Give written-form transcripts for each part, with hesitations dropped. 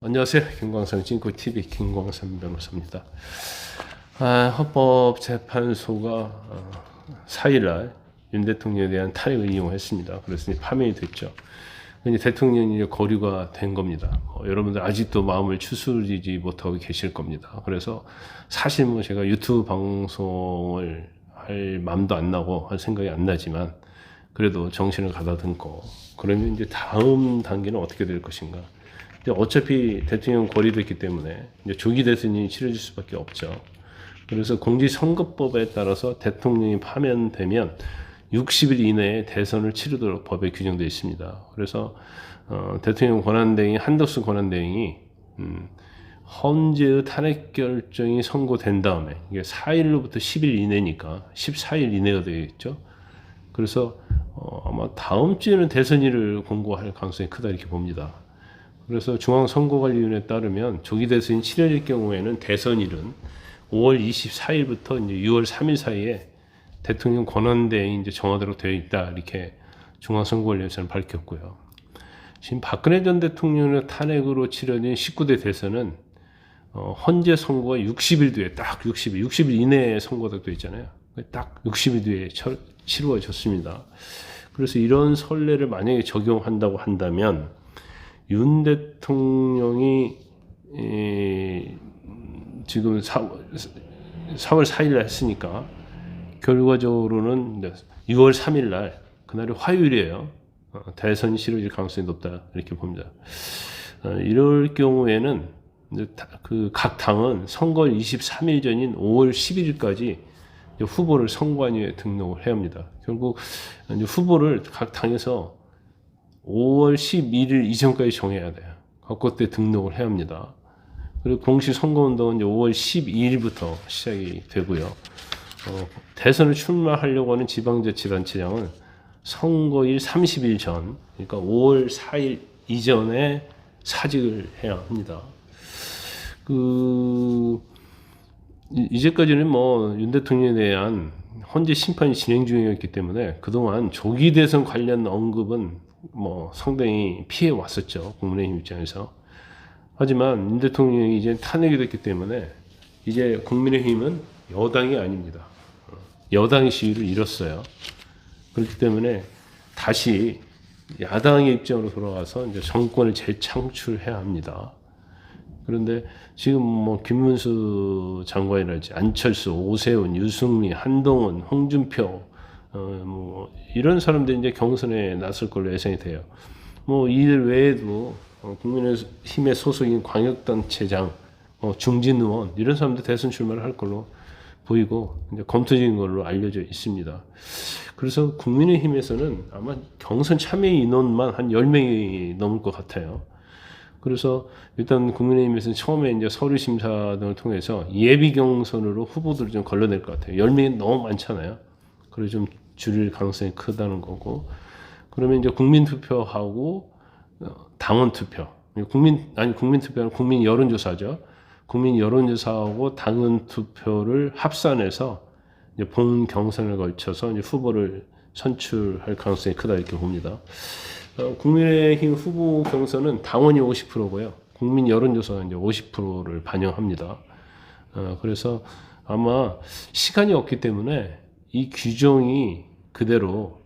안녕하세요. 김광선 찐코TV 김광선 변호사입니다. 헌법재판소가 4일날 윤 대통령에 대한 탄핵을 인용했습니다. 그래서 파면이 됐죠. 이제 대통령이 이제 거류가 된 겁니다. 여러분들 아직도 마음을 추스리지 못하고 계실 겁니다. 그래서 사실 뭐 제가 유튜브 방송을 할 마음도 안 나고 할 생각이 안 나지만 그래도 정신을 가다듬고 그러면 이제 다음 단계는 어떻게 될 것인가. 어차피 대통령 거리됐기 때문에 이제 조기 대선이 치러질 수밖에 없죠. 그래서 공직선거법에 따라서 대통령이 파면되면 60일 이내에 대선을 치르도록 법에 규정되어 있습니다. 그래서 대통령 권한대행 한덕수 권한대행이 헌재의 탄핵 결정이 선고된 다음에 이게 4일로부터 10일 이내니까 14일 이내가 되겠죠. 그래서 아마 다음 주에는 대선일을 공고할 가능성이 크다 이렇게 봅니다. 그래서 중앙선거관리위원회에 따르면 조기 대선이 치러질 경우에는 대선일은 5월 24일부터 이제 6월 3일 사이에 대통령 권한대행이 이제 정하도록 되어 있다 이렇게 중앙선거관리위원회는 밝혔고요. 지금 박근혜 전 대통령의 탄핵으로 치러진 19대 대선은 헌재 선거가 60일 뒤에 딱 60일 이내에 선거가 되어 있잖아요. 딱 60일 뒤에 치루어졌습니다. 그래서 이런 선례를 만약에 적용한다고 한다면 윤 대통령이 지금 4월 4일 했으니까 결과적으로는 6월 3일 날 그날이 화요일이에요. 대선이 치러질 가능성이 높다 이렇게 봅니다. 이럴 경우에는 그 각 당은 선거 23일 전인 5월 11일까지 후보를 선관위에 등록을 해야 합니다. 결국 이제 후보를 각 당에서 5월 11일 이전까지 정해야 돼요. 그때 등록을 해야 합니다. 그리고 공식 선거운동은 이제 5월 12일부터 시작이 되고요. 대선을 출마하려고 하는 지방자치단체장은 선거일 30일 전, 그러니까 5월 4일 이전에 사직을 해야 합니다. 이제까지는 뭐 윤 대통령에 대한 헌재 심판이 진행 중이었기 때문에 그동안 조기 대선 관련 언급은 뭐 상당히 피해 왔었죠. 국민의힘 입장에서. 하지만 윤 대통령이 이제 탄핵이 됐기 때문에 이제 국민의힘은 여당이 아닙니다. 여당의 시위를 잃었어요. 그렇기 때문에 다시 야당의 입장으로 돌아가서 이제 정권을 재창출해야 합니다. 그런데 지금 뭐 김문수 장관이랄지 안철수, 오세훈, 유승민, 한동훈, 홍준표 뭐 이런 사람들이 이제 경선에 나설 걸로 예상이 돼요. 뭐 이들 외에도 국민의힘의 소속인 광역단체장, 중진 의원 이런 사람들 대선 출마를 할 걸로 보이고 이제 검토 중인 걸로 알려져 있습니다. 그래서 국민의힘에서는 아마 경선 참여 인원만 한 10명이 넘을 것 같아요. 그래서 일단 국민의힘에서는 처음에 이제 서류 심사 등을 통해서 예비 경선으로 후보들을 좀 걸러낼 것 같아요. 10명이 너무 많잖아요. 그래서 좀 줄일 가능성이 크다는 거고. 그러면 이제 국민투표하고 당원투표. 국민투표는 국민 여론조사죠. 국민 여론조사하고 당원투표를 합산해서 이제 본 경선을 걸쳐서 이제 후보를 선출할 가능성이 크다 이렇게 봅니다. 국민의힘 후보 경선은 당원이 50%고요. 국민 여론조사가 이제 50%를 반영합니다. 그래서 아마 시간이 없기 때문에 이 규정이 그대로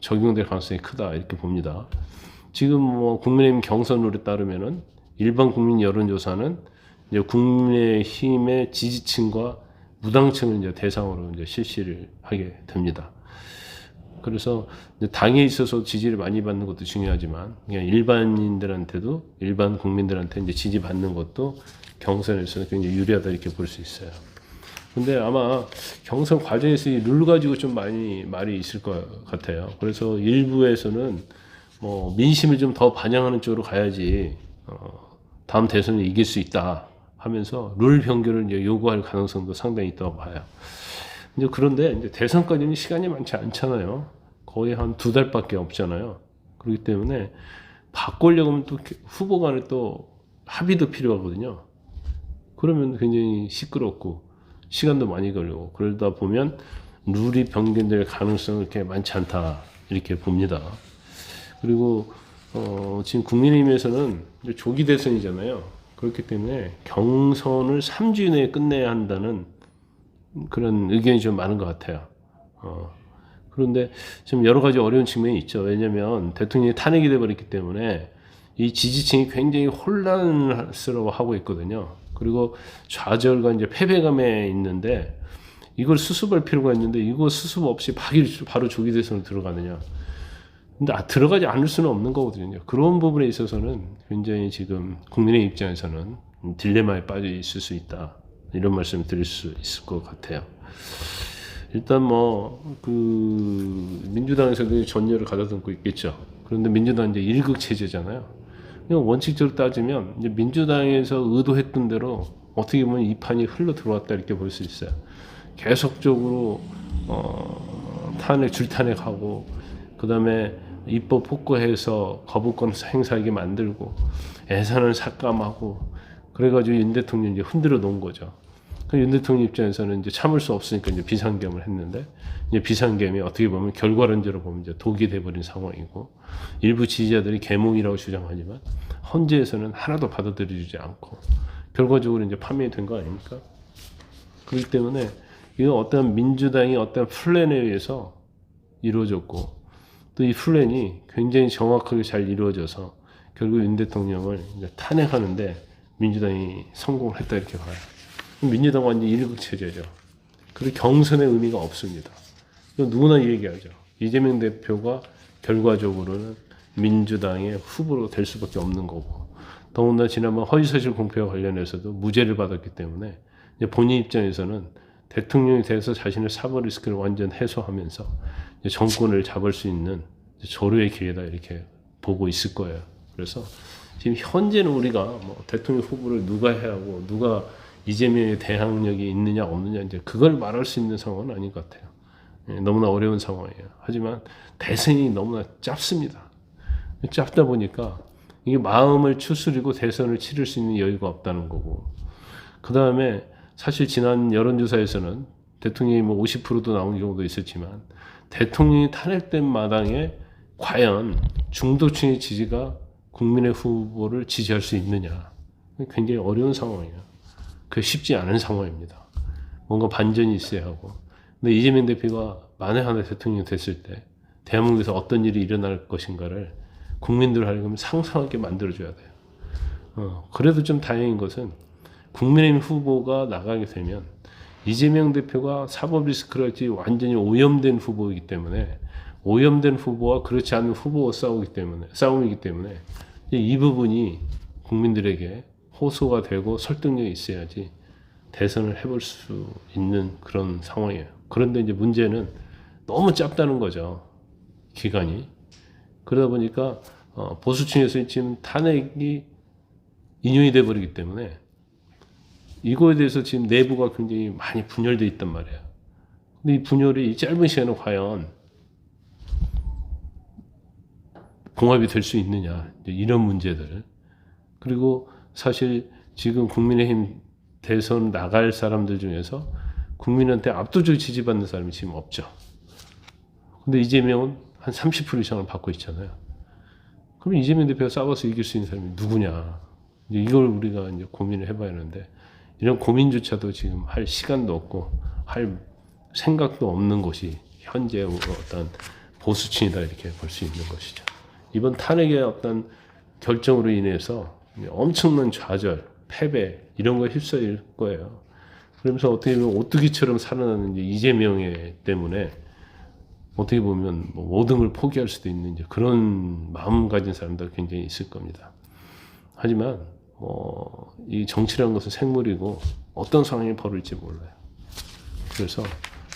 적용될 가능성이 크다 이렇게 봅니다. 지금 뭐 국민의힘 경선룰에 따르면은 일반 국민 여론조사는 이제 국민의힘의 지지층과 무당층을 이제 대상으로 이제 실시를 하게 됩니다. 그래서 당에 있어서 지지를 많이 받는 것도 중요하지만 그냥 일반인들한테도 일반 국민들한테 이제 지지받는 것도 경선에서는 굉장히 유리하다 이렇게 볼 수 있어요. 근데 아마 경선 과정에서 이 룰 가지고 좀 많이 말이 있을 것 같아요. 그래서 일부에서는 뭐 민심을 좀 더 반영하는 쪽으로 가야지 다음 대선을 이길 수 있다 하면서 룰 변경을 이제 요구할 가능성도 상당히 있다고 봐요. 이제 그런데 이제 대선까지는 시간이 많지 않잖아요. 거의 한 2달밖에 없잖아요. 그렇기 때문에 바꾸려고 하면 또 후보 간에 또 합의도 필요하거든요. 그러면 굉장히 시끄럽고 시간도 많이 걸리고 그러다 보면 룰이 변경될 가능성은 그렇게 많지 않다 이렇게 봅니다. 그리고 지금 국민의힘에서는 이제 조기 대선이잖아요. 그렇기 때문에 경선을 3주 이내에 끝내야 한다는 그런 의견이 좀 많은 것 같아요. 그런데 지금 여러 가지 어려운 측면이 있죠. 왜냐하면 대통령이 탄핵이 돼버렸기 때문에 이 지지층이 굉장히 혼란스러워하고 있거든요. 그리고 좌절과 이제 패배감에 있는데 이걸 수습할 필요가 있는데 이거 수습 없이 바로 조기 대선으로 들어가느냐. 근데 들어가지 않을 수는 없는 거거든요. 그런 부분에 있어서는 굉장히 지금 국민의 입장에서는 딜레마에 빠져 있을 수 있다. 이런 말씀 드릴 수 있을 것 같아요. 일단 민주당에서도 전열을 가다듬고 있겠죠. 그런데 민주당 이제 일극 체제잖아요. 그냥 원칙적으로 따지면 이제 민주당에서 의도했던 대로 어떻게 보면 이 판이 흘러 들어왔다 이렇게 볼 수 있어요. 계속적으로 줄탄핵하고 그다음에 입법 폭거해서 거부권 행사하게 만들고 예산을 삭감하고 그래가지고 윤 대통령 이제 흔들어 놓은 거죠. 윤 대통령 입장에서는 이제 참을 수 없으니까 이제 비상겸을 했는데 이제 비상겸이 어떻게 보면 결과론적으로 보면 이제 독이 돼버린 상황이고 일부 지지자들이 계몽이라고 주장하지만 헌재에서는 하나도 받아들여주지 않고 결과적으로 이제 파면된 거 아닙니까? 그렇기 때문에 이건 어떤 민주당이 어떤 플랜에 의해서 이루어졌고 또 이 플랜이 굉장히 정확하게 잘 이루어져서 결국 윤 대통령을 이제 탄핵하는데 민주당이 성공을 했다 이렇게 봐요. 민주당 완전 일극 체제죠. 그리고 경선의 의미가 없습니다. 이건 누구나 얘기하죠. 이재명 대표가 결과적으로는 민주당의 후보로 될 수밖에 없는 거고 더군다나 지난번 허위사실 공표와 관련해서도 무죄를 받았기 때문에 이제 본인 입장에서는 대통령이 돼서 자신의 사법 리스크를 완전 해소하면서 정권을 잡을 수 있는 조류의 기회다 이렇게 보고 있을 거예요. 그래서 지금 현재는 우리가 대통령 후보를 누가 해야 하고 누가 이재명의 대항력이 있느냐 없느냐 이제 그걸 말할 수 있는 상황은 아닌 것 같아요. 너무나 어려운 상황이에요. 하지만 대선이 너무나 짧습니다. 짧다 보니까 이게 마음을 추스리고 대선을 치를 수 있는 여유가 없다는 거고 그 다음에 사실 지난 여론조사에서는 대통령이 50%도 나온 경우도 있었지만 대통령이 탄핵된 마당에 과연 중도층의 지지가 국민의 후보를 지지할 수 있느냐 굉장히 어려운 상황이에요. 그게 쉽지 않은 상황입니다. 뭔가 반전이 있어야 하고 근데 이재명 대표가 만에 하나 대통령이 됐을 때 대한민국에서 어떤 일이 일어날 것인가를 국민들 하려면 상상하게 만들어줘야 돼요. 그래도 좀 다행인 것은 국민의힘 후보가 나가게 되면 이재명 대표가 사법 리스크를 완전히 오염된 후보이기 때문에 오염된 후보와 그렇지 않은 후보가 싸움이기 때문에 이 부분이 국민들에게 호소가 되고 설득력이 있어야지 대선을 해볼 수 있는 그런 상황이에요. 그런데 이제 문제는 너무 짧다는 거죠. 기간이. 그러다 보니까 보수층에서 지금 탄핵이 인용이 돼 버리기 때문에 이거에 대해서 지금 내부가 굉장히 많이 분열되어 있단 말이에요. 근데 이 분열이 이 짧은 시간에 과연 봉합이 될 수 있느냐 이런 문제들 그리고 사실 지금 국민의힘 대선 나갈 사람들 중에서 국민한테 압도적으로 지지받는 사람이 지금 없죠. 근데 이재명은 한 30% 이상을 받고 있잖아요. 그럼 이재명 대표가 싸워서 이길 수 있는 사람이 누구냐. 이걸 우리가 이제 고민을 해봐야 하는데 이런 고민조차도 지금 할 시간도 없고 할 생각도 없는 것이 현재 어떤 보수층이다 이렇게 볼 수 있는 것이죠. 이번 탄핵의 어떤 결정으로 인해서 엄청난 좌절, 패배 이런 거 휩싸일 거예요. 그러면서 어떻게 보면 오뚜기처럼 살아나는 이재명에 때문에 어떻게 보면 모든 걸 포기할 수도 있는 이제 그런 마음 가진 사람들 굉장히 있을 겁니다. 하지만 이 정치라는 것은 생물이고 어떤 상황이 벌어질지 몰라요. 그래서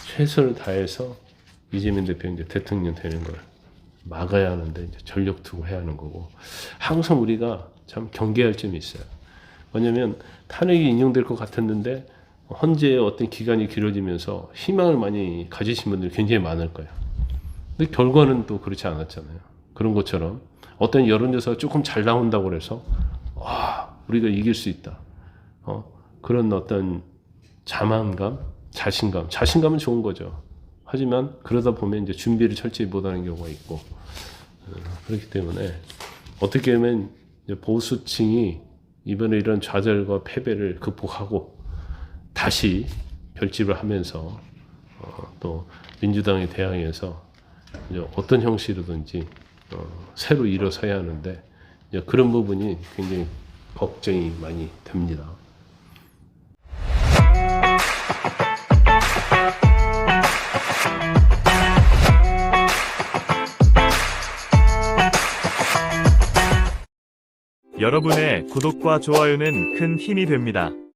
최선을 다해서 이재명 대표 이제 대통령 되는 걸 막아야 하는데 이제 전력 투구해야 하는 거고 항상 우리가 참 경계할 점이 있어요. 왜냐하면 탄핵이 인용될 것 같았는데 헌재의 어떤 기간이 길어지면서 희망을 많이 가지신 분들이 굉장히 많을 거예요. 근데 결과는 또 그렇지 않았잖아요. 그런 것처럼 어떤 여론조사가 조금 잘 나온다고 해서 우리가 이길 수 있다. 그런 어떤 자만감, 자신감은 좋은 거죠. 하지만 그러다 보면 이제 준비를 철저히 못하는 경우가 있고 그렇기 때문에 어떻게 하면 이제 보수층이 이번에 이런 좌절과 패배를 극복하고 다시 결집을 하면서 또 민주당에 대항해서 이제 어떤 형식으로든지 새로 일어서야 하는데 이제 그런 부분이 굉장히 걱정이 많이 됩니다. 여러분의 구독과 좋아요는 큰 힘이 됩니다.